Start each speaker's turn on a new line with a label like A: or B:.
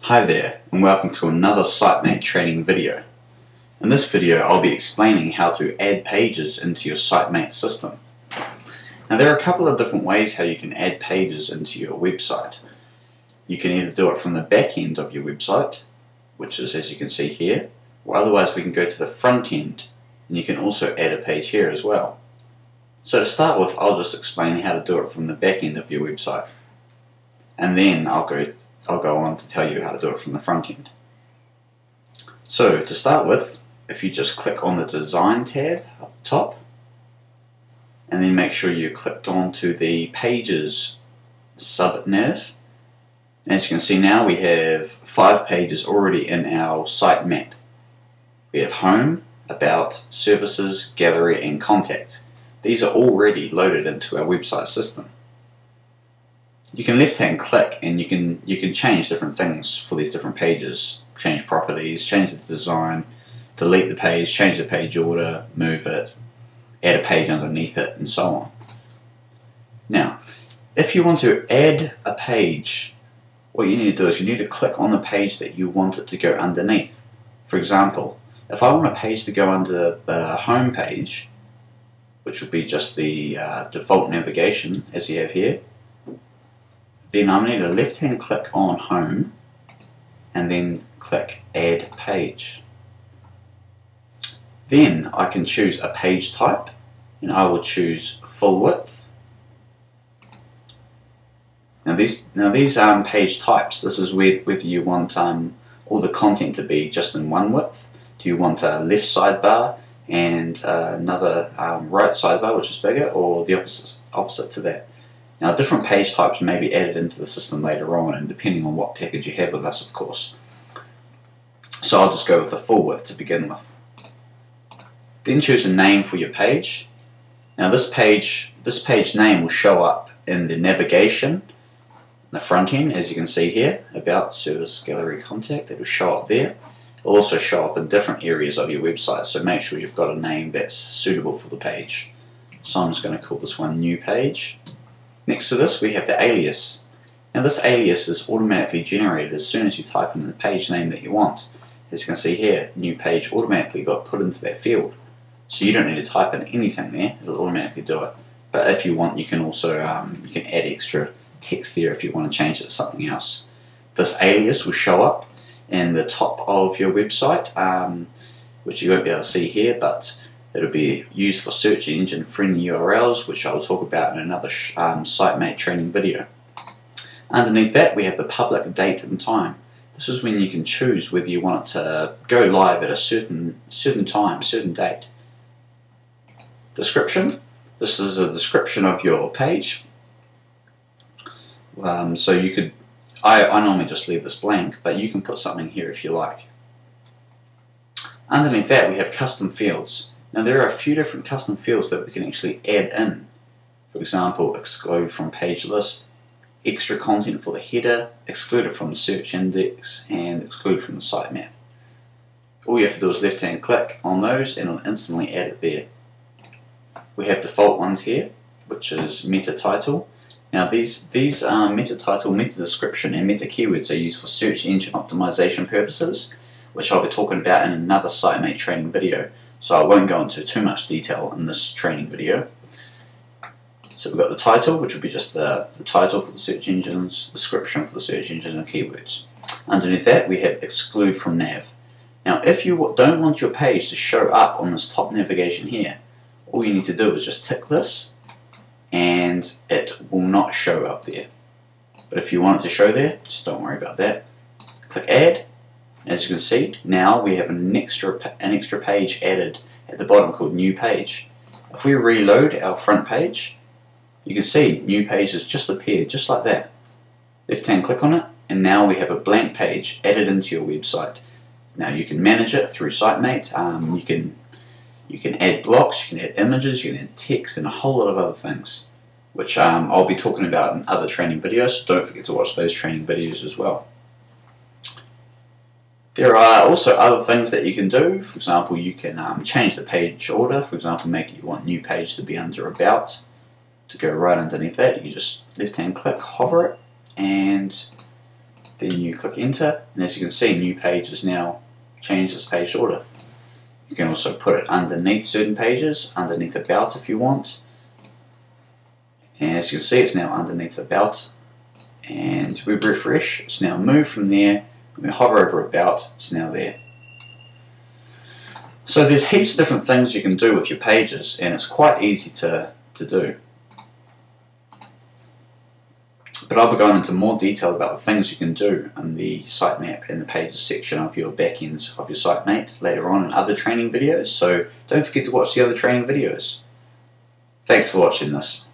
A: Hi there, and welcome to another SiteMate training video. In this video I'll be explaining how to add pages into your SiteMate system. Now there are a couple of different ways how you can add pages into your website. You can either do it from the back end of your website, which is as you can see here, or otherwise we can go to the front end and you can also add a page here as well. So to start with, I'll just explain how to do it from the back end of your website, and then I'll go on to tell you how to do it from the front end. So to start with, if you just click on the Design tab up the top, and then make sure you clicked onto the Pages sub-nav. As you can see now, we have 5 pages already in our site map. We have Home, About, Services, Gallery and Contact. These are already loaded into our website system. You can left-hand click and you can change different things for these different pages. Change properties, change the design, delete the page, change the page order, move it, add a page underneath it, and so on. Now, if you want to add a page, what you need to do is you need to click on the page that you want it to go underneath. For example, if I want a page to go under the home page, which would be just the default navigation as you have here, then I need a left-hand click on Home and then click Add Page. Then I can choose a page type, and I will choose full width. Now these page types, this is whether you want all the content to be just in one width. Do you want a left sidebar and another right sidebar which is bigger, or the opposite to that? Now different page types may be added into the system later on, and depending on what package you have with us, of course. So I'll just go with the full width to begin with. Then choose a name for your page. Now this page name will show up in the navigation, the front end, as you can see here, About, Service, Gallery, Contact. It will show up there. It will also show up in different areas of your website, so make sure you've got a name that's suitable for the page. So I'm just going to call this one New Page. Next to this we have the alias. Now this alias is automatically generated as soon as you type in the page name that you want. As you can see here, New Page automatically got put into that field. So you don't need to type in anything there, it'll automatically do it. But if you want, you can also you can add extra text there if you want to change it to something else. This alias will show up in the top of your website, which you won't be able to see here, but it'll be used for search engine friendly URLs, which I'll talk about in another SiteMate training video. Underneath that we have the public date and time. This is when you can choose whether you want it to go live at a certain time, certain date. Description. This is a description of your page. So you could, I normally just leave this blank, but you can put something here if you like. Underneath that we have custom fields. Now there are a few different custom fields that we can actually add in. For example, exclude from page list, extra content for the header, exclude it from the search index, and exclude from the sitemap. All you have to do is left hand click on those and it'll instantly add it there. We have default ones here, which is meta title. Now these meta title, meta description and meta keywords are used for search engine optimization purposes, which I'll be talking about in another SiteMate training video. So I won't go into too much detail in this training video. So we've got the title, which will be just the title for the search engines, description for the search engine, and keywords. Underneath that we have exclude from nav. Now if you don't want your page to show up on this top navigation here, all you need to do is just tick this and it will not show up there. But if you want it to show there, just don't worry about that. Click add. As you can see, now we have an extra page added at the bottom called New Page. If we reload our front page, you can see New Page has just appeared, just like that. Left hand click on it, and now we have a blank page added into your website. Now you can manage it through SiteMate. You can add blocks, you can add images, you can add text, and a whole lot of other things, which I'll be talking about in other training videos, so don't forget to watch those training videos as well. There are also other things that you can do. For example, you can change the page order. For example, make it you want New Page to be under About. To go right underneath that, you just left hand click, hover it, and Then you click enter, and as you can see, new page is now changed its page order. You can also put it underneath certain pages, underneath about if you want. And as you can see, it's now underneath about. And we refresh, it's now moved from there. When we hover over about, it's now there. So there's heaps of different things you can do with your pages, and it's quite easy to do. But I'll be going into more detail about the things you can do in the sitemap and the pages section of your backend of your SiteMate later on in other training videos, so don't forget to watch the other training videos. Thanks for watching this.